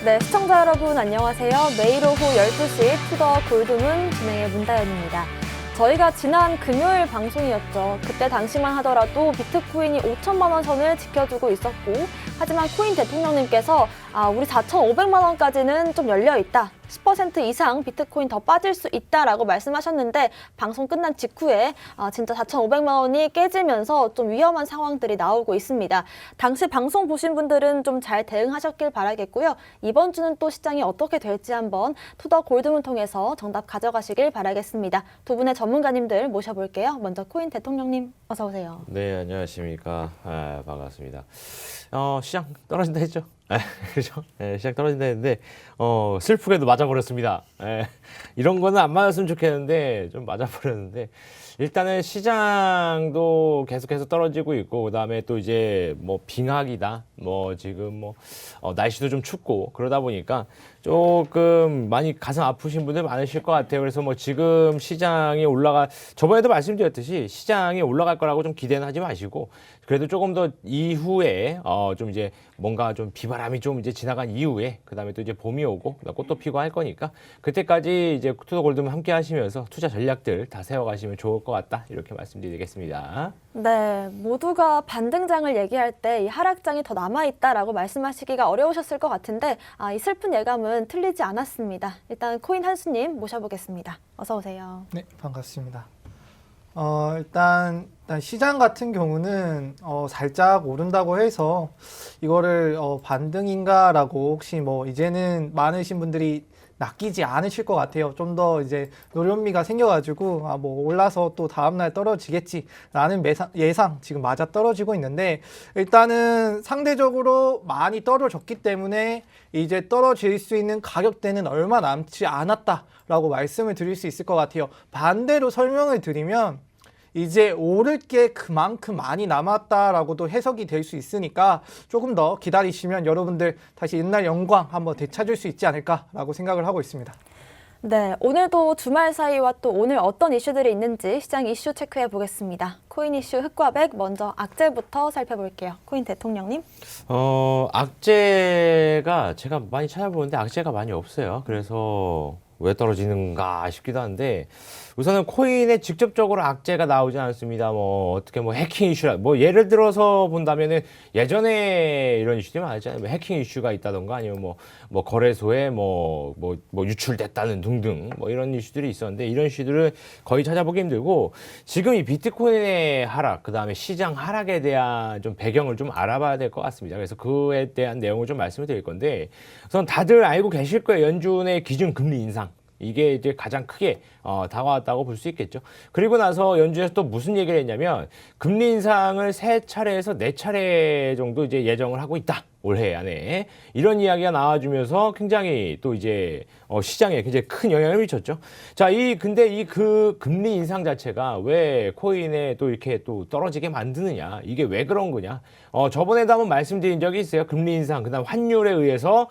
네, 시청자 여러분 안녕하세요. 매일 오후 12시 투더 골드문 진행의 문다연입니다. 저희가 지난 금요일 방송이었죠. 그때 당시만 하더라도 비트코인이 5천만 원 선을 지켜주고 있었고, 하지만 코인 대통령님께서 우리 4,500만 원까지는 좀 열려 있다. 10% 이상 비트코인 더 빠질 수 있다라고 말씀하셨는데, 방송 끝난 직후에 진짜 4,500만 원이 깨지면서 좀 위험한 상황들이 나오고 있습니다. 당시 방송 보신 분들은 좀 잘 대응하셨길 바라겠고요. 이번 주는 또 시장이 어떻게 될지 한번 투더 골드문 통해서 정답 가져가시길 바라겠습니다. 두 분의 전문가님들 모셔볼게요. 먼저 코인 대통령님 어서 오세요. 네, 안녕하십니까. 반갑습니다. 시장 떨어진다 했죠? 그렇죠? 시장 떨어진다 했는데 슬프게도 맞아버렸습니다. 이런 거는 안 맞았으면 좋겠는데 좀 맞아버렸는데, 일단은 시장도 계속해서 떨어지고 있고, 그다음에 또 이제 뭐 빙하기다, 뭐 지금 뭐 날씨도 좀 춥고 그러다 보니까 조금 많이 가슴 아프신 분들 많으실 것 같아요. 그래서 뭐 지금 시장이 저번에도 말씀드렸듯이 시장이 올라갈 거라고 좀 기대는 하지 마시고, 그래도 조금 더 이후에 좀 이제 뭔가 좀 비바람이 좀 이제 지나간 이후에, 그다음에 또 이제 봄이 오고 꽃도 피고 할 거니까 그때까지 이제 투더 골드문 함께 하시면서 투자 전략들 다 세워가시면 좋을 것 같다, 이렇게 말씀드리겠습니다. 네, 모두가 반등장을 얘기할 때 이 하락장이 더 남아있다라고 말씀하시기가 어려우셨을 것 같은데, 이 슬픈 예감은 틀리지 않았습니다. 일단 코인 한수님 모셔보겠습니다. 어서 오세요. 네, 반갑습니다. 일단 시장 같은 경우는 살짝 오른다고 해서 이거를 반등인가라고 혹시 뭐 이제는 많으신 분들이 낚이지 않으실 것 같아요. 좀 더 이제 노련미가 생겨가지고 뭐 올라서 또 다음날 떨어지겠지라는 예상 지금 맞아 떨어지고 있는데, 일단은 상대적으로 많이 떨어졌기 때문에 이제 떨어질 수 있는 가격대는 얼마 남지 않았다라고 말씀을 드릴 수 있을 것 같아요. 반대로 설명을 드리면 이제 오를 게 그만큼 많이 남았다라고도 해석이 될 수 있으니까 조금 더 기다리시면 여러분들 다시 옛날 영광 한번 되찾을 수 있지 않을까라고 생각을 하고 있습니다. 네, 오늘도 주말 사이와 또 오늘 어떤 이슈들이 있는지 시장 이슈 체크해 보겠습니다. 코인 이슈 흑과 백, 먼저 악재부터 살펴볼게요. 코인 대통령님. 악재가 제가 많이 찾아보는데 악재가 많이 없어요. 그래서 왜 떨어지는가 싶기도 한데, 우선은 코인에 직접적으로 악재가 나오지 않습니다. 뭐 어떻게 뭐 해킹 이슈라, 뭐 예를 들어서 본다면은 예전에 이런 이슈들이 많았잖아요. 뭐 해킹 이슈가 있다던가, 아니면 뭐 거래소에 뭐 유출됐다는 등등 뭐 이런 이슈들이 있었는데, 이런 이슈들을 거의 찾아보기 힘들고, 지금 이 비트코인의 하락, 그 다음에 시장 하락에 대한 좀 배경을 좀 알아봐야 될 것 같습니다. 그래서 그에 대한 내용을 좀 말씀을 드릴 건데, 우선 다들 알고 계실 거예요. 연준의 기준 금리 인상. 이게 이제 가장 크게 다가왔다고 볼 수 있겠죠. 그리고 나서 연준에서 또 무슨 얘기를 했냐면, 금리 인상을 3차례에서 4차례 정도 이제 예정을 하고 있다, 올해 안에. 이런 이야기가 나와주면서 굉장히 또 이제 시장에 굉장히 큰 영향을 미쳤죠. 자, 근데 그 금리 인상 자체가 왜 코인에 또 이렇게 또 떨어지게 만드느냐, 이게 왜 그런 거냐. 저번에도 한번 말씀드린 적이 있어요. 금리 인상, 그다음 환율에 의해서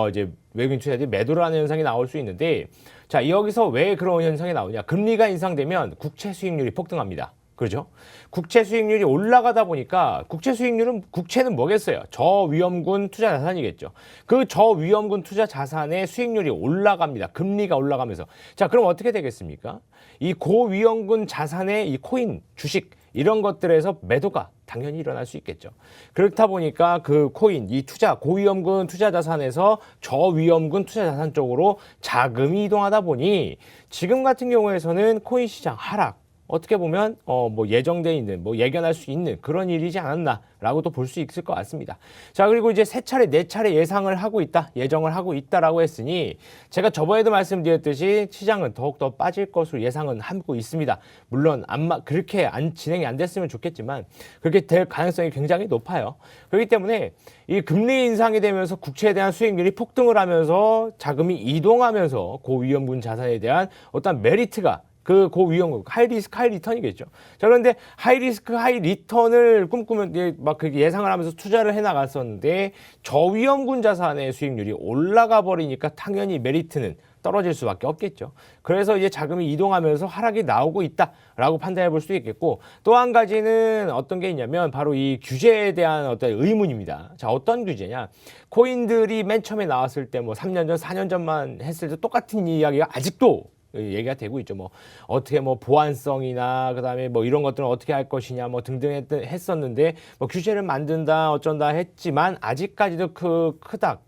이제 외국인 투자자들이 매도를 하는 현상이 나올 수 있는데, 자, 여기서 왜 그런 현상이 나오냐. 금리가 인상되면 국채 수익률이 폭등합니다. 그렇죠? 국채 수익률이 올라가다 보니까, 국채는 뭐겠어요? 저위험군 투자 자산이겠죠. 그 저위험군 투자 자산의 수익률이 올라갑니다. 금리가 올라가면서. 자, 그럼 어떻게 되겠습니까? 이 고위험군 자산의 이 코인, 주식, 이런 것들에서 매도가 당연히 일어날 수 있겠죠. 그렇다 보니까 그 코인, 이 고위험군 투자 자산에서 저위험군 투자 자산 쪽으로 자금이 이동하다 보니, 지금 같은 경우에서는 코인 시장 하락, 어떻게 보면 뭐 예정돼 있는, 뭐 예견할 수 있는 그런 일이지 않았나라고도 볼 수 있을 것 같습니다. 자, 그리고 이제 3차례, 4차례 예정을 하고 있다라고 했으니, 제가 저번에도 말씀드렸듯이 시장은 더욱더 빠질 것으로 예상은 하고 있습니다. 물론 그렇게 진행이 안 됐으면 좋겠지만 그렇게 될 가능성이 굉장히 높아요. 그렇기 때문에 이 금리 인상이 되면서 국채에 대한 수익률이 폭등을 하면서 자금이 이동하면서 고위험군 자산에 대한 어떤 메리트가, 그 고위험, 하이 리스크 하이 리턴이겠죠. 자, 그런데 하이 리스크 하이 리턴을 꿈꾸면 막 그렇게 예상을 하면서 투자를 해 나갔었는데, 저위험군 자산의 수익률이 올라가 버리니까 당연히 메리트는 떨어질 수밖에 없겠죠. 그래서 이제 자금이 이동하면서 하락이 나오고 있다라고 판단해 볼 수 있겠고, 또 한 가지는 어떤 게 있냐면 바로 이 규제에 대한 어떤 의문입니다. 자, 어떤 규제냐? 코인들이 맨 처음에 나왔을 때 뭐 3년 전, 4년 전만 했을 때 똑같은 이야기가 아직도 얘기가 되고 있죠. 뭐 어떻게 뭐 보안성이나 그다음에 뭐 이런 것들은 어떻게 할 것이냐 뭐 등등 했었는데, 뭐 규제를 만든다 어쩐다 했지만 아직까지도 그닥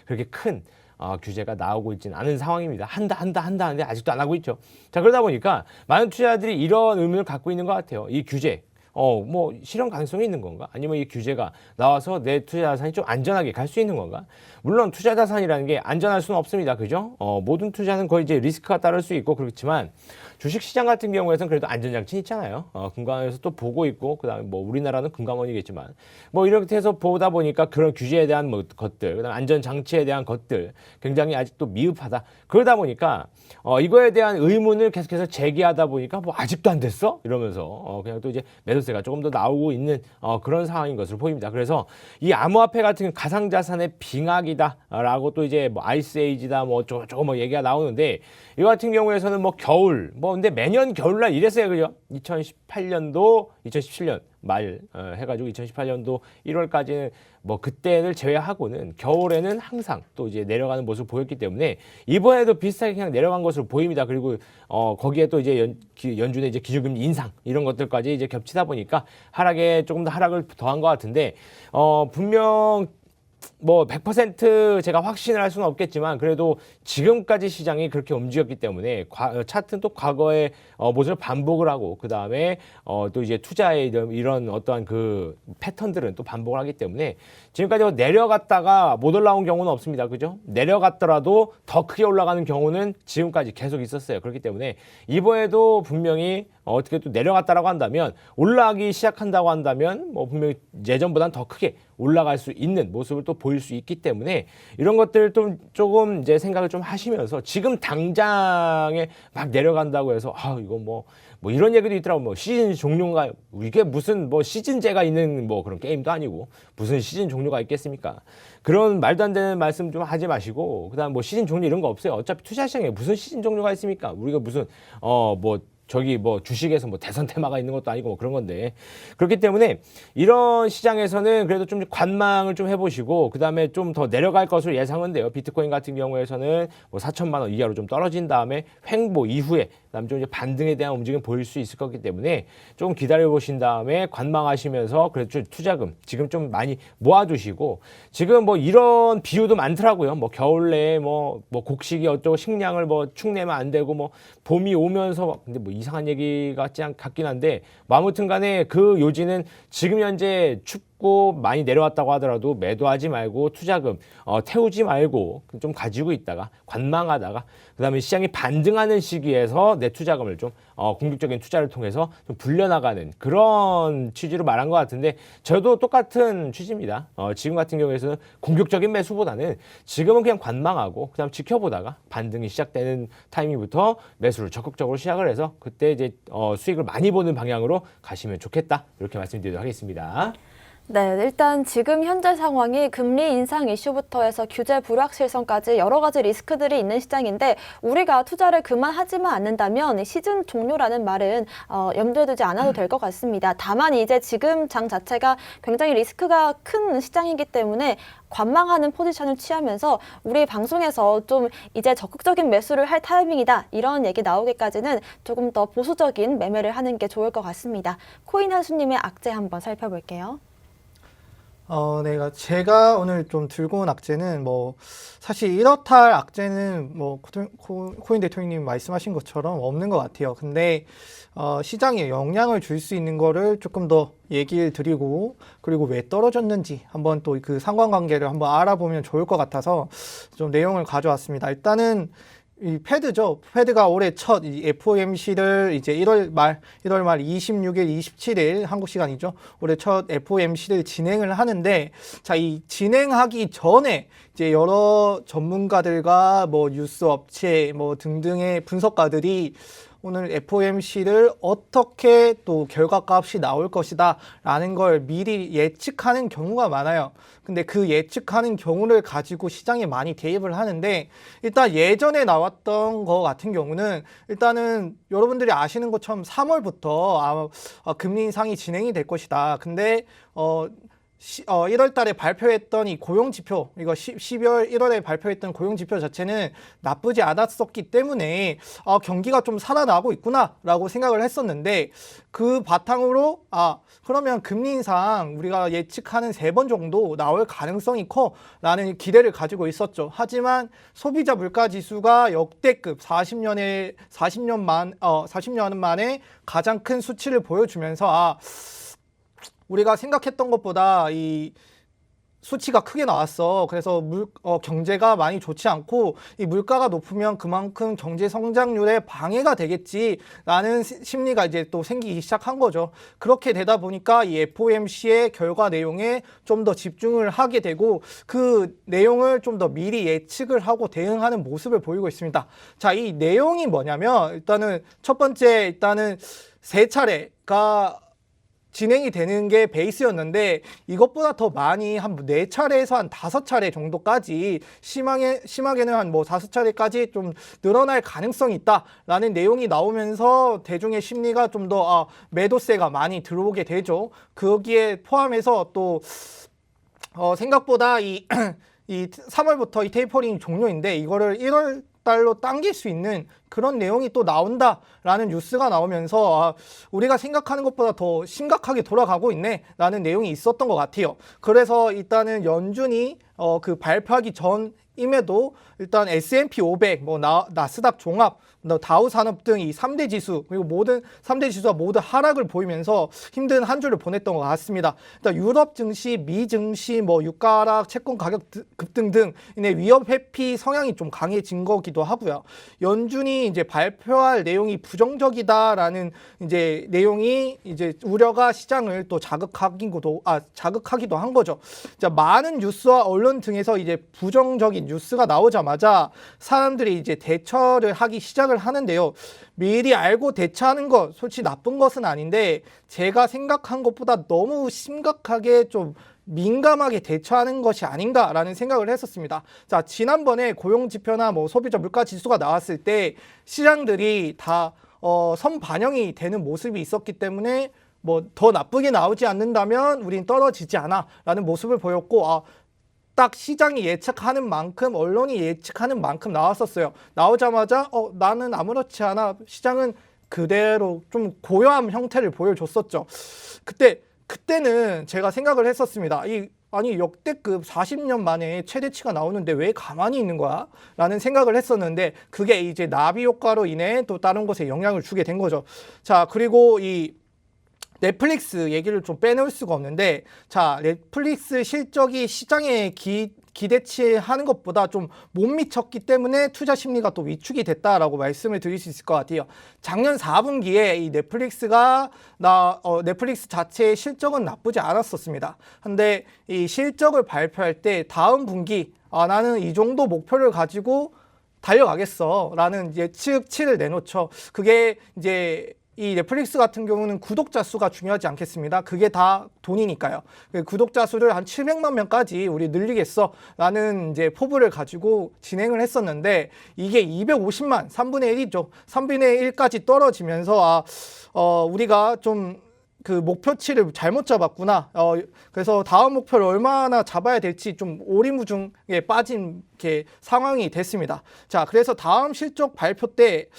그렇게 큰 규제가 나오고 있지는 않은 상황입니다. 한다 하는데 아직도 안 하고 있죠. 자, 그러다 보니까 많은 투자자들이 이런 의문을 갖고 있는 것 같아요. 이 규제 뭐 실현 가능성이 있는 건가? 아니면 이 규제가 나와서 내 투자 자산이 좀 안전하게 갈 수 있는 건가? 물론 투자 자산이라는 게 안전할 수는 없습니다. 그죠? 모든 투자는 거의 이제 리스크가 따를 수 있고 그렇지만 주식 시장 같은 경우에는 그래도 안전장치 있잖아요. 금감원에서 또 보고 있고, 그다음에 뭐 우리나라는 금감원이겠지만 뭐 이렇게 해서 보다 보니까 그런 규제에 대한 뭐 것들, 그다음 안전장치에 대한 것들 굉장히 아직도 미흡하다. 그러다 보니까 이거에 대한 의문을 계속해서 제기하다 보니까 뭐 아직도 안 됐어? 이러면서 그냥 또 이제 매도세가 조금 더 나오고 있는 그런 상황인 것으로 보입니다. 그래서 이 암호화폐 같은 가상자산의 빙하기다라고 또 이제 뭐 아이스에이지다 뭐 어쩌고 뭐 얘기가 나오는데, 이거 같은 경우에서는 뭐 겨울 근데 매년 겨울날 이랬어요. 그죠? 2018년도 2017년 말 해가지고 2018년도 1월까지는 뭐 그때를 제외하고는 겨울에는 항상 또 이제 내려가는 모습을 보였기 때문에 이번에도 비슷하게 그냥 내려간 것으로 보입니다. 그리고 거기에 또 이제 연준의 이제 기준금리 인상 이런 것들까지 이제 겹치다 보니까 하락에 조금 더 하락을 더한 것 같은데, 분명 뭐 100% 제가 확신을 할 수는 없겠지만 그래도 지금까지 시장이 그렇게 움직였기 때문에 차트는 또 과거의 모습을 반복을 하고, 그 다음에 또 이제 투자의 이런 어떠한 그 패턴들은 또 반복을 하기 때문에 지금까지 내려갔다가 못 올라온 경우는 없습니다. 그죠? 내려갔더라도 더 크게 올라가는 경우는 지금까지 계속 있었어요. 그렇기 때문에 이번에도 분명히 어떻게 또 내려갔다라고 한다면, 올라가기 시작한다고 한다면 뭐 분명히 예전보다는 더 크게 올라갈 수 있는 모습을 또 보일 수 있기 때문에 이런 것들 좀 조금 이제 생각을 좀 하시면서, 지금 당장에 막 내려간다고 해서 이거 뭐 이런 얘기도 있더라고. 뭐 시즌 종료가, 이게 무슨 뭐 시즌제가 있는 뭐 그런 게임도 아니고 무슨 시즌 종료가 있겠습니까? 그런 말도 안 되는 말씀 좀 하지 마시고, 그다음 뭐 시즌 종료 이런 거 없어요. 어차피 투자 시장에 무슨 시즌 종료가 있습니까? 우리가 무슨 뭐 저기 뭐 주식에서 뭐 대선 테마가 있는 것도 아니고 뭐 그런 건데, 그렇기 때문에 이런 시장에서는 그래도 좀 관망을 좀 해보시고, 그 다음에 좀 더 내려갈 것으로 예상은 돼요. 비트코인 같은 경우에서는 뭐 4천만 원 이하로 좀 떨어진 다음에 횡보 이후에 그다음 좀 이제 반등에 대한 움직임 보일 수 있을 거기 때문에 조금 기다려 보신 다음에 관망하시면서 그래도 투자금 지금 좀 많이 모아두시고, 지금 뭐 이런 비유도 많더라고요. 뭐 겨울 내에 뭐 곡식이 어쩌고 식량을 뭐 축내면 안 되고, 뭐 봄이 오면서, 근데 뭐 이상한 얘기 같긴 한데 뭐 아무튼 간에 그 요지는 지금 현재 춥고 많이 내려왔다고 하더라도 매도하지 말고 투자금 태우지 말고 좀 가지고 있다가 관망하다가, 그다음에 시장이 반등하는 시기에서 내 투자금을 좀 공격적인 투자를 통해서 좀 불려나가는 그런 취지로 말한 것 같은데, 저도 똑같은 취지입니다. 지금 같은 경우에는 공격적인 매수보다는 지금은 그냥 관망하고 그다음 지켜보다가 반등이 시작되는 타이밍부터 매수를 적극적으로 시작을 해서 그때 이제 수익을 많이 보는 방향으로 가시면 좋겠다, 이렇게 말씀드리도록 하겠습니다. 네, 일단 지금 현재 상황이 금리 인상 이슈부터 해서 규제 불확실성까지 여러 가지 리스크들이 있는 시장인데, 우리가 투자를 그만하지만 않는다면 시즌 종료라는 말은 염두에 두지 않아도 될 것 같습니다. 다만 이제 지금 장 자체가 굉장히 리스크가 큰 시장이기 때문에 관망하는 포지션을 취하면서 우리 방송에서 좀 이제 적극적인 매수를 할 타이밍이다, 이런 얘기 나오기까지는 조금 더 보수적인 매매를 하는 게 좋을 것 같습니다. 코인 한수님의 악재 한번 살펴볼게요. 네, 제가 오늘 좀 들고 온 악재는 사실 이렇다 할 악재는 코인 대통령님 말씀하신 것처럼 없는 것 같아요. 근데 시장에 영향을 줄 수 있는 거를 조금 더 얘기를 드리고, 그리고 왜 떨어졌는지 한번 또 그 상관관계를 한번 알아보면 좋을 것 같아서 좀 내용을 가져왔습니다. 일단은 이 패드죠. 패드가 올해 첫 이 FOMC를 이제 1월 말 26일, 27일 한국 시간이죠. 올해 첫 FOMC를 진행을 하는데, 자, 이 진행하기 전에 이제 여러 전문가들과 뉴스 업체 등등의 분석가들이 오늘 FOMC를 어떻게 또 결과값이 나올 것이다 라는 걸 미리 예측하는 경우가 많아요. 근데 그 예측하는 경우를 가지고 시장에 많이 대입을 하는데, 일단 예전에 나왔던 거 같은 경우는 일단은 여러분들이 아시는 것처럼 3월부터 금리 인상이 진행이 될 것이다. 근데 1월 달에 발표했던 이 고용지표, 이거 12월 1월에 발표했던 고용지표 자체는 나쁘지 않았었기 때문에 경기가 좀 살아나고 있구나라고 생각을 했었는데, 그 바탕으로 그러면 금리 인상 우리가 예측하는 3번 정도 나올 가능성이 커라는 기대를 가지고 있었죠. 하지만 소비자 물가 지수가 역대급 40년 만에 가장 큰 수치를 보여주면서 우리가 생각했던 것보다 이 수치가 크게 나왔어. 그래서 경제가 많이 좋지 않고 이 물가가 높으면 그만큼 경제 성장률에 방해가 되겠지라는 심리가 이제 또 생기기 시작한 거죠. 그렇게 되다 보니까 이 FOMC의 결과 내용에 좀 더 집중을 하게 되고, 그 내용을 좀 더 미리 예측을 하고 대응하는 모습을 보이고 있습니다. 자, 이 내용이 뭐냐면, 일단은 첫 번째, 세 차례가 진행이 되는 게 베이스였는데, 이것보다 더 많이 한 4차례에서 한 5차례 정도까지, 심하게는 한 5차례까지 좀 늘어날 가능성이 있다라는 내용이 나오면서 대중의 심리가 좀 더 매도세가 많이 들어오게 되죠. 거기에 포함해서 또 생각보다 이 3월부터 이 테이퍼링 종료인데, 이거를 1월 달로 당길 수 있는 그런 내용이 또 나온다라는 뉴스가 나오면서 우리가 생각하는 것보다 더 심각하게 돌아가고 있네 라는 내용이 있었던 것 같아요. 그래서 일단은 연준이 그 발표하기 전임에도 일단 S&P 500, 나스닥 종합, 다우 산업 등 이 3대 지수, 그리고 모든 3대 지수가 모두 하락을 보이면서 힘든 한 주를 보냈던 것 같습니다. 일단 유럽 증시, 미 증시, 유가 하락, 채권 가격 급등 등 위험 회피 성향이 좀 강해진 거기도 하고요. 연준이 이제 발표할 내용이 부정적이다라는 이제 내용이 이제 우려가 시장을 또 자극하기도 한 거죠. 자, 많은 뉴스와 언론 등에서 이제 부정적인 뉴스가 나오자마자 사람들이 이제 대처를 하기 시작을 하는데요. 미리 알고 대처하는 것 솔직히 나쁜 것은 아닌데, 제가 생각한 것보다 너무 심각하게 좀 민감하게 대처하는 것이 아닌가라는 생각을 했었습니다. 자, 지난번에 고용지표나 소비자 물가 지수가 나왔을 때 시장들이 다 선반영이 되는 모습이 있었기 때문에 더 나쁘게 나오지 않는다면 우린 떨어지지 않아 라는 모습을 보였고, 딱 시장이 예측하는 만큼, 언론이 예측하는 만큼 나왔었어요. 나오자마자 나는 아무렇지 않아, 시장은 그대로 좀 고요한 형태를 보여줬었죠. 그때는 제가 생각을 했었습니다. 아니 역대급 40년 만에 최대치가 나오는데 왜 가만히 있는 거야? 라는 생각을 했었는데, 그게 이제 나비 효과로 인해 또 다른 곳에 영향을 주게 된 거죠. 자, 그리고 이 넷플릭스 얘기를 좀 빼놓을 수가 없는데, 자, 넷플릭스 실적이 시장에 기대치 하는 것보다 좀 못 미쳤기 때문에 투자 심리가 또 위축이 됐다라고 말씀을 드릴 수 있을 것 같아요. 작년 4분기에 이 넷플릭스 자체의 실적은 나쁘지 않았었습니다. 근데 이 실적을 발표할 때 다음 분기 나는 이 정도 목표를 가지고 달려가겠어 라는 예측치를 내놓죠. 그게 이제 이 넷플릭스 같은 경우는 구독자 수가 중요하지 않겠습니다. 그게 다 돈이니까요. 구독자 수를 한 700만 명까지 우리 늘리겠어 라는 이제 포부를 가지고 진행을 했었는데, 이게 250만, 3분의 1이죠. 3분의 1까지 떨어지면서 우리가 좀 그 목표치를 잘못 잡았구나. 그래서 다음 목표를 얼마나 잡아야 될지 좀 오리무중에 빠진 상황이 됐습니다. 자, 그래서 다음 실적 발표 때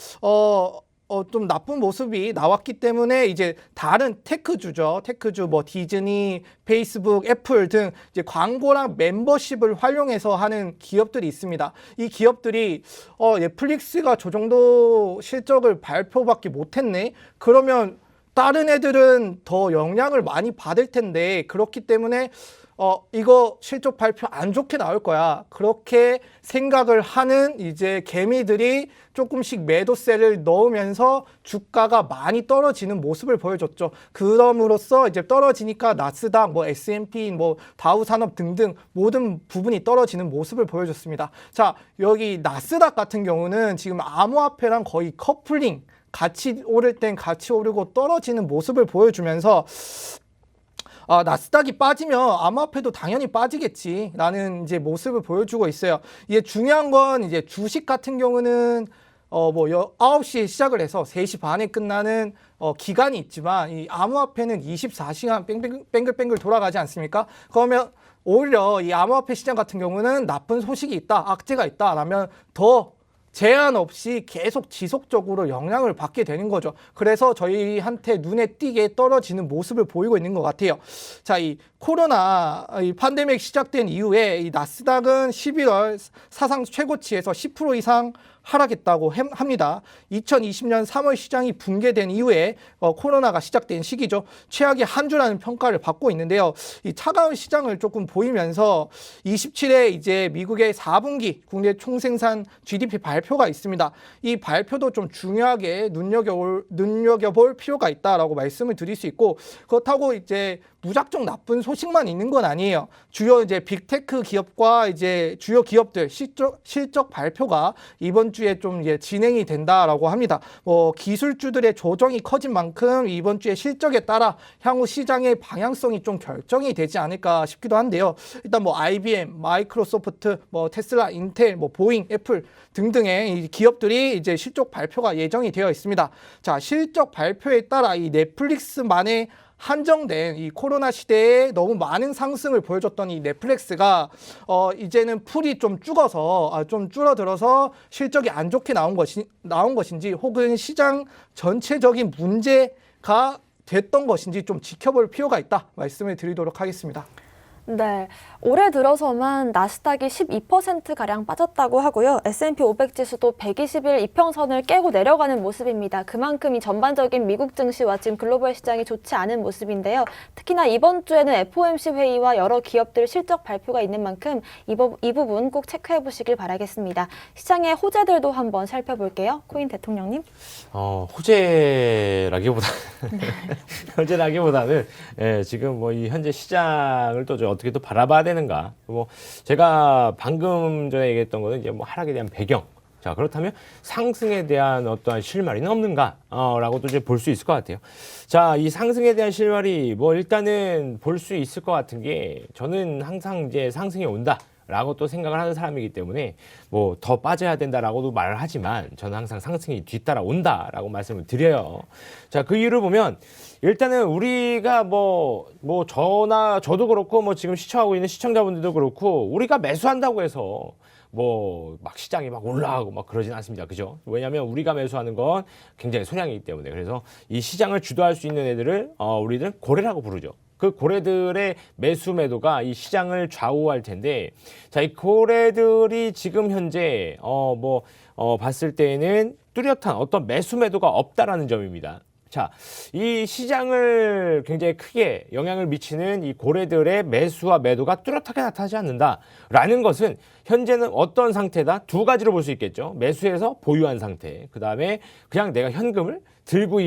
좀 나쁜 모습이 나왔기 때문에 이제 다른 테크주죠. 테크주 디즈니, 페이스북, 애플 등 이제 광고랑 멤버십을 활용해서 하는 기업들이 있습니다. 이 기업들이 넷플릭스가 저 정도 실적을 발표밖에 못했네. 그러면 다른 애들은 더 영향을 많이 받을 텐데, 그렇기 때문에 이거 실적 발표 안 좋게 나올 거야. 그렇게 생각을 하는 이제 개미들이 조금씩 매도세를 넣으면서 주가가 많이 떨어지는 모습을 보여줬죠. 그럼으로써 이제 떨어지니까 나스닥, S&P, 다우 산업 등등 모든 부분이 떨어지는 모습을 보여줬습니다. 자, 여기 나스닥 같은 경우는 지금 암호화폐랑 거의 커플링 같이 오를 땐 같이 오르고 떨어지는 모습을 보여주면서 나스닥이 빠지면 암호화폐도 당연히 빠지겠지라는 이제 모습을 보여주고 있어요. 이게 중요한 건 이제 주식 같은 경우는 9시에 시작을 해서 3시 반에 끝나는 기간이 있지만 이 암호화폐는 24시간 뱅글뱅글 돌아가지 않습니까? 그러면 오히려 이 암호화폐 시장 같은 경우는 나쁜 소식이 있다, 악재가 있다라면 더 제한 없이 계속 지속적으로 영향을 받게 되는 거죠. 그래서 저희한테 눈에 띄게 떨어지는 모습을 보이고 있는 것 같아요. 자, 이 코로나 이 팬데믹 시작된 이후에 이 나스닥은 11월 사상 최고치에서 10% 이상 하락했다고 합니다. 2020년 3월 시장이 붕괴된 이후에 코로나가 시작된 시기죠. 최악의 한 주라는 평가를 받고 있는데요. 이 차가운 시장을 조금 보이면서 27에 이제 미국의 4분기 국내 총생산 GDP 발표가 있습니다. 이 발표도 좀 중요하게 눈여겨볼 필요가 있다라고 말씀을 드릴 수 있고, 그렇다고 이제 무작정 나쁜 소식만 있는 건 아니에요. 주요 이제 빅테크 기업과 이제 주요 기업들 실적 발표가 이번 주에 좀 이제 진행이 된다라고 합니다. 기술주들의 조정이 커진 만큼 이번 주에 실적에 따라 향후 시장의 방향성이 좀 결정이 되지 않을까 싶기도 한데요. 일단 IBM, 마이크로소프트, 테슬라, 인텔, 보잉, 애플 등등의 이 기업들이 이제 실적 발표가 예정이 되어 있습니다. 자, 실적 발표에 따라 이 넷플릭스만의 한정된 이 코로나 시대에 너무 많은 상승을 보여줬던 이 넷플릭스가 이제는 풀이 좀 죽어서 좀 줄어들어서 실적이 안 좋게 나온 것인지 혹은 시장 전체적인 문제가 됐던 것인지 좀 지켜볼 필요가 있다 말씀을 드리도록 하겠습니다. 네, 올해 들어서만 나스닥이 12%가량 빠졌다고 하고요. S&P 500 지수도 120일 이평선을 깨고 내려가는 모습입니다. 그만큼 이 전반적인 미국 증시와 지금 글로벌 시장이 좋지 않은 모습인데요. 특히나 이번 주에는 FOMC 회의와 여러 기업들 실적 발표가 있는 만큼 이 부분 꼭 체크해 보시길 바라겠습니다. 시장의 호재들도 한번 살펴볼게요. 코인 대통령님. 호재라기보다는 지금 이 현재 시장을 또 어떻게 또 바라봐야 되는가. 제가 방금 전에 얘기했던 거는 이제 하락에 대한 배경. 자, 그렇다면 상승에 대한 어떠한 실마리는 없는가? 라고 또 이제 볼 수 있을 것 같아요. 자, 이 상승에 대한 실마리, 일단은 볼 수 있을 것 같은 게, 저는 항상 이제 상승이 온다. 라고 또 생각을 하는 사람이기 때문에 더 빠져야 된다라고도 말을 하지만 저는 항상 상승이 뒤따라 온다라고 말씀을 드려요. 자, 그 이유를 보면 일단은 우리가 저도 그렇고 지금 시청하고 있는 시청자분들도 그렇고 우리가 매수한다고 해서 막 시장이 막 올라가고 막 그러진 않습니다. 그죠? 왜냐하면 우리가 매수하는 건 굉장히 소량이기 때문에. 그래서 이 시장을 주도할 수 있는 애들을 우리들은 고래라고 부르죠. 그 고래들의 매수 매도가 이 시장을 좌우할 텐데, 자, 이 고래들이 지금 현재 봤을 때는 뚜렷한 어떤 매수 매도가 없다라는 점입니다. 자, 이 시장을 굉장히 크게 영향을 미치는 이 고래들의 매수와 매도가 뚜렷하게 나타나지 않는다라는 것은 현재는 어떤 상태다? 두 가지로 볼 수 있겠죠. 매수해서 보유한 상태. 그 다음에 그냥 내가 현금을 들고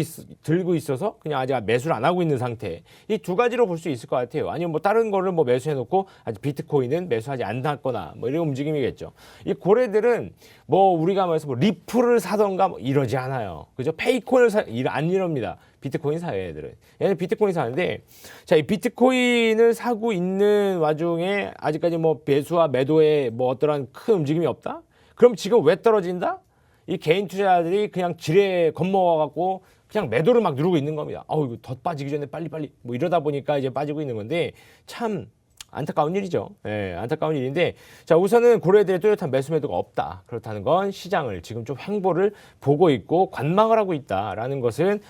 있어서 그냥 아직 매수를 안 하고 있는 상태. 이 두 가지로 볼 수 있을 것 같아요. 아니면 다른 거를 매수해 놓고 아직 비트코인은 매수하지 않았거나 이런 움직임이겠죠. 이 고래들은 우리가 말해서 리플을 사던가 이러지 않아요. 그죠? 페이콘을 안 이럽니다. 비트코인 사요, 애들은. 얘는 비트코인 사는데, 자, 이 비트코인을 사고 있는 와중에 아직까지 매수와 매도에 어떠한 큰 움직임이 없다? 그럼 지금 왜 떨어진다? 이 개인 투자자들이 그냥 지레 겁먹어갖고 그냥 매도를 막 누르고 있는 겁니다. 이거 더 빠지기 전에 빨리 이러다 보니까 이제 빠지고 있는 건데 참 안타까운 일이죠. 안타까운 일인데, 자, 우선은 고래들의 뚜렷한 매수 매도가 없다. 그렇다는 건 시장을 지금 좀 횡보를 보고 있고 관망을 하고 있다라는 것은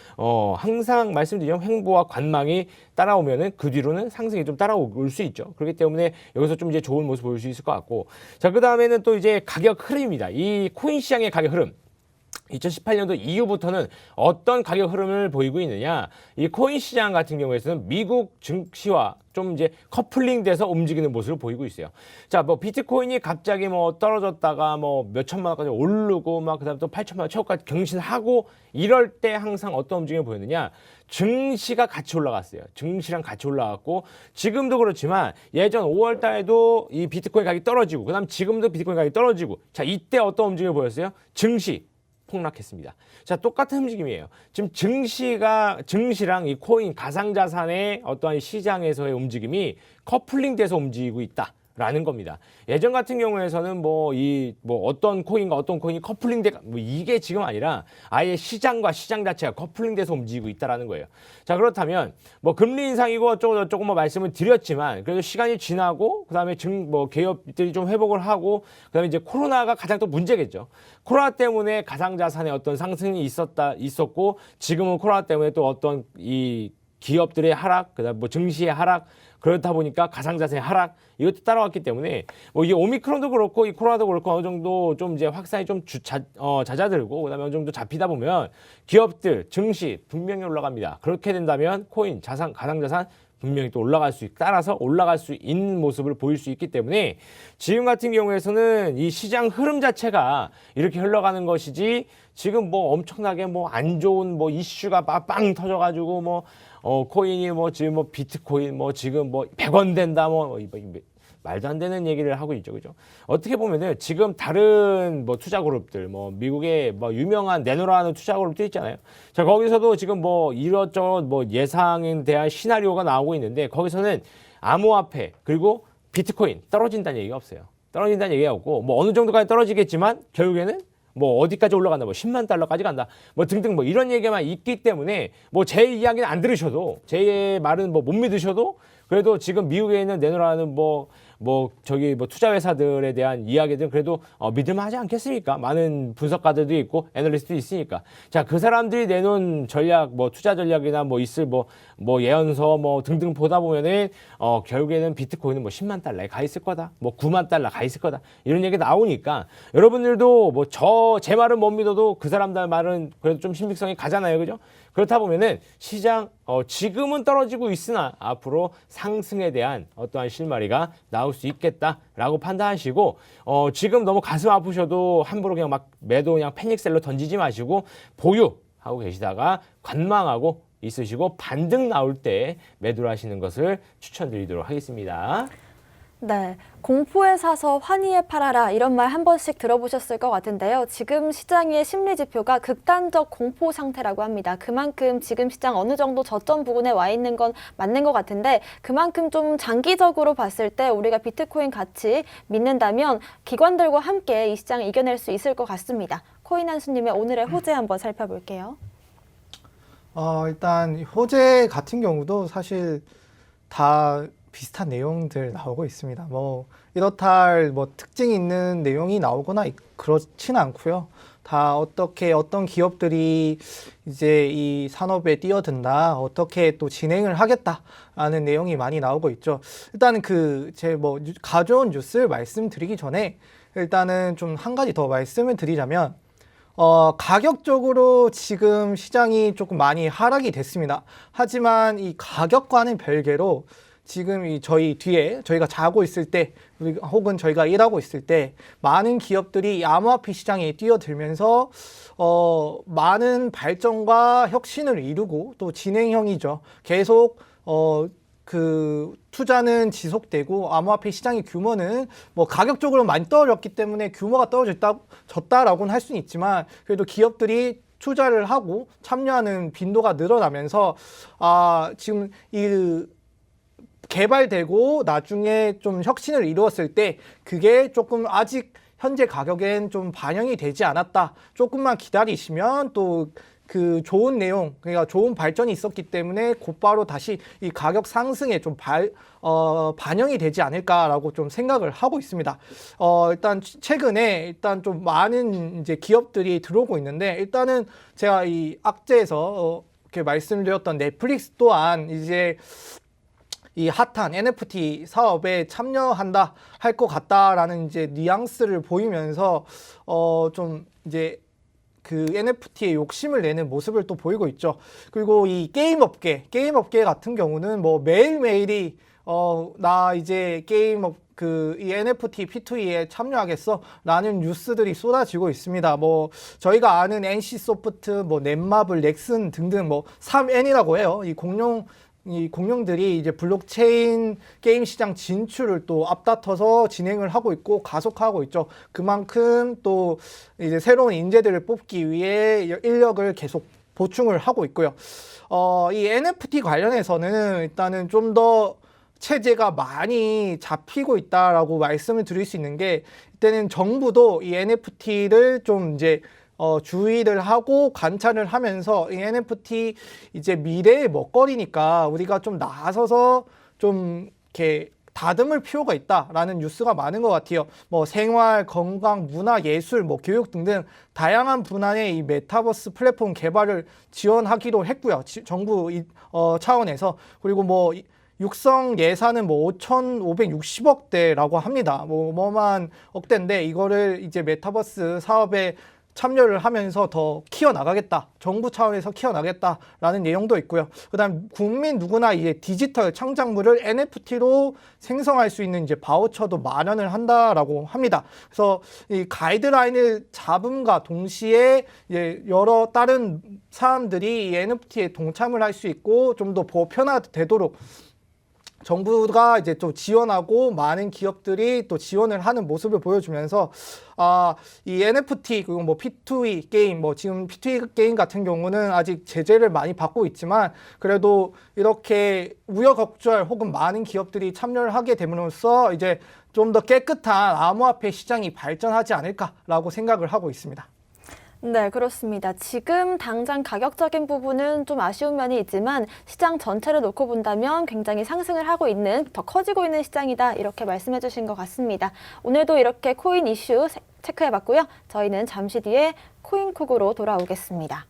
항상 말씀드리면 횡보와 관망이 따라오면은 그 뒤로는 상승이 좀 따라올 수 있죠. 그렇기 때문에 여기서 좀 이제 좋은 모습 보일 수 있을 것 같고, 자, 그 다음에는 또 이제 가격 흐름입니다. 이 코인 시장의 가격 흐름. 2018년도 이후부터는 어떤 가격 흐름을 보이고 있느냐? 이 코인 시장 같은 경우에는 미국 증시와 좀 이제 커플링 돼서 움직이는 모습을 보이고 있어요. 자, 비트코인이 갑자기 떨어졌다가 몇 천만 원까지 오르고 그다음에 또 8천만 원 최고까지 경신하고 이럴 때 항상 어떤 움직임을 보였느냐? 증시가 같이 올라갔어요. 증시랑 같이 올라갔고, 지금도 그렇지만 예전 5월 달에도 이 비트코인 가격이 떨어지고, 그다음 지금도 비트코인 가격이 떨어지고, 자, 이때 어떤 움직임을 보였어요? 증시 폭락했습니다. 자, 똑같은 움직임이에요. 지금 증시랑 이 코인 가상자산의 어떠한 시장에서의 움직임이 커플링돼서 움직이고 있다라는 겁니다. 예전 같은 경우에서는 뭐 어떤 코인과 어떤 코인이 커플링돼 뭐 이게 지금 아니라 아예 시장과 시장 자체가 커플링돼서 움직이고 있다라는 거예요. 자, 그렇다면 뭐 금리 인상이고 어쩌고 뭐 말씀을 드렸지만 그래도 시간이 지나고 그다음에 기업들이 좀 회복을 하고 그다음에 이제 코로나가 가장 또 문제겠죠. 코로나 때문에 가상자산의 어떤 상승이 있었고 지금은 코로나 때문에 또 어떤 이 기업들의 하락, 그다음 뭐 증시의 하락, 그렇다 보니까 가상자산의 하락 이것도 따라왔기 때문에 뭐 이 오미크론도 그렇고 이 코로나도 그렇고 어느 정도 좀 이제 확산이 좀 잦아들고 그다음에 어느 정도 잡히다 보면 기업들 증시 분명히 올라갑니다. 그렇게 된다면 코인, 가상자산 분명히 또 따라서 올라갈 수 있는 모습을 보일 수 있기 때문에 지금 같은 경우에서는 이 시장 흐름 자체가 이렇게 흘러가는 것이지 지금 뭐 엄청나게 뭐 안 좋은 뭐 이슈가 빵 터져가지고 뭐 코인이 뭐 지금 뭐 비트코인 뭐 지금 뭐 100원 된다 뭐 말도 안 되는 얘기를 하고 있죠, 그죠? 어떻게 보면은 지금 다른 뭐 투자 그룹들, 뭐 미국의 뭐 유명한 네노라는 투자 그룹도 있잖아요. 자, 거기서도 지금 뭐 이것저것 뭐 예상에 대한 시나리오가 나오고 있는데 거기서는 암호화폐 그리고 비트코인 떨어진다는 얘기가 없어요. 떨어진다는 얘기가 없고 뭐 어느 정도까지 떨어지겠지만 결국에는 뭐 어디까지 올라간다, 뭐 10만 달러까지 간다, 뭐 등등 뭐 이런 얘기만 있기 때문에 뭐 제 이야기는 안 들으셔도 제 말은 뭐 못 믿으셔도 그래도 지금 미국에 있는 네노라는 뭐 투자 회사들에 대한 이야기들은 그래도 믿을만 하지 않겠습니까? 많은 분석가들도 있고 애널리스트도 있으니까. 자, 그 사람들이 내놓은 전략, 뭐 투자 전략이나 뭐 있을 뭐 예언서 뭐 등등 보다 보면은 결국에는 비트코인은 뭐 10만 달러에 가 있을 거다. 뭐 9만 달러 가 있을 거다. 이런 얘기 나오니까 여러분들도 뭐 제 말은 못 믿어도 그 사람들 말은 그래도 좀 신빙성이 가잖아요. 그죠? 그렇다 보면은 시장 지금은 떨어지고 있으나 앞으로 상승에 대한 어떠한 실마리가 나올 수 있겠다라고 판단하시고 지금 너무 가슴 아프셔도 함부로 그냥 막 매도 그냥 패닉셀로 던지지 마시고 보유하고 계시다가 관망하고 있으시고 반등 나올 때 매도를 하시는 것을 추천드리도록 하겠습니다. 네, 공포에 사서 환희에 팔아라 이런 말 한 번씩 들어보셨을 것 같은데요. 지금 시장의 심리 지표가 극단적 공포 상태라고 합니다. 그만큼 지금 시장 어느 정도 저점 부근에 와 있는 건 맞는 것 같은데 그만큼 좀 장기적으로 봤을 때 우리가 비트코인 가치 믿는다면 기관들과 함께 이 시장을 이겨낼 수 있을 것 같습니다. 코인 한수님의 오늘의 호재 한번 살펴볼게요. 일단 호재 같은 경우도 사실 다 비슷한 내용들 나오고 있습니다. 뭐 이렇다 할 뭐 특징 있는 내용이 나오거나 그렇지는 않고요. 다 어떤 기업들이 이제 이 산업에 뛰어든다, 어떻게 또 진행을 하겠다라는 내용이 많이 나오고 있죠. 일단은 가져온 뉴스를 말씀드리기 전에 일단은 좀 한 가지 더 말씀을 드리자면 가격적으로 지금 시장이 조금 많이 하락이 됐습니다. 하지만 이 가격과는 별개로 지금 저희 뒤에 저희가 자고 있을 때 혹은 저희가 일하고 있을 때 많은 기업들이 암호화폐 시장에 뛰어들면서 많은 발전과 혁신을 이루고 또 진행형이죠. 계속 그 투자는 지속되고 암호화폐 시장의 규모는 뭐 가격적으로 많이 떨어졌기 때문에 규모가 떨어졌다라고는 할 수는 있지만 그래도 기업들이 투자를 하고 참여하는 빈도가 늘어나면서 지금 이 개발되고 나중에 좀 혁신을 이루었을 때 그게 조금 아직 현재 가격엔 좀 반영이 되지 않았다. 조금만 기다리시면 또 그 좋은 내용, 그러니까 좋은 발전이 있었기 때문에 곧바로 다시 이 가격 상승에 좀 반영이 되지 않을까라고 좀 생각을 하고 있습니다. 일단 최근에 좀 많은 이제 기업들이 들어오고 있는데 일단은 제가 이 악재에서 이렇게 말씀드렸던 넷플릭스 또한 이제 이 핫한 NFT 사업에 참여한다 할 것 같다라는 이제 뉘앙스를 보이면서 좀 이제 그 NFT에 욕심을 내는 모습을 또 보이고 있죠. 그리고 이 게임 업계 같은 경우는 뭐 매일매일이 나 이제 이 NFT P2E에 참여하겠어 라는 뉴스들이 쏟아지고 있습니다. 뭐 저희가 아는 NC소프트, 뭐 넷마블, 넥슨 등등 뭐 3N이라고 해요. 이 공룡 이 공룡들이 이제 블록체인 게임 시장 진출을 또 앞다퉈서 진행을 하고 있고 가속하고 있죠. 그만큼 또 이제 새로운 인재들을 뽑기 위해 인력을 계속 보충을 하고 있고요. 이 NFT 관련해서는 일단은 좀 더 체제가 많이 잡히고 있다라고 말씀을 드릴 수 있는 게, 이때는 정부도 이 NFT를 좀 이제 주의를 하고 관찰을 하면서 이 NFT 이제 미래의 먹거리니까 우리가 좀 나서서 좀 이렇게 다듬을 필요가 있다라는 뉴스가 많은 것 같아요. 뭐 생활, 건강, 문화, 예술, 뭐 교육 등등 다양한 분야의 이 메타버스 플랫폼 개발을 지원하기로 했고요. 정부 차원에서. 그리고 뭐 육성 예산은 뭐 5,560억대라고 합니다. 뭐 어마어마한 억대인데 이거를 이제 메타버스 사업에 참여를 하면서 더 키워나가겠다. 정부 차원에서 키워나가겠다라는 내용도 있고요. 그다음 국민 누구나 이제 디지털 창작물을 NFT로 생성할 수 있는 이제 바우처도 마련을 한다라고 합니다. 그래서 이 가이드라인을 잡음과 동시에 이제 여러 다른 사람들이 이 NFT에 동참을 할 수 있고 좀 더 보편화되도록 정부가 이제 또 지원하고 많은 기업들이 또 지원을 하는 모습을 보여주면서 이 NFT 그리고 뭐 P2E 게임 뭐 지금 P2E 게임 같은 경우는 아직 제재를 많이 받고 있지만 그래도 이렇게 우여곡절 혹은 많은 기업들이 참여를 하게 됨으로써 이제 좀 더 깨끗한 암호화폐 시장이 발전하지 않을까라고 생각을 하고 있습니다. 네, 그렇습니다. 지금 당장 가격적인 부분은 좀 아쉬운 면이 있지만 시장 전체를 놓고 본다면 굉장히 상승을 하고 있는, 더 커지고 있는 시장이다, 이렇게 말씀해 주신 것 같습니다. 오늘도 이렇게 코인 이슈 체크해봤고요. 저희는 잠시 뒤에 코인쿡으로 돌아오겠습니다.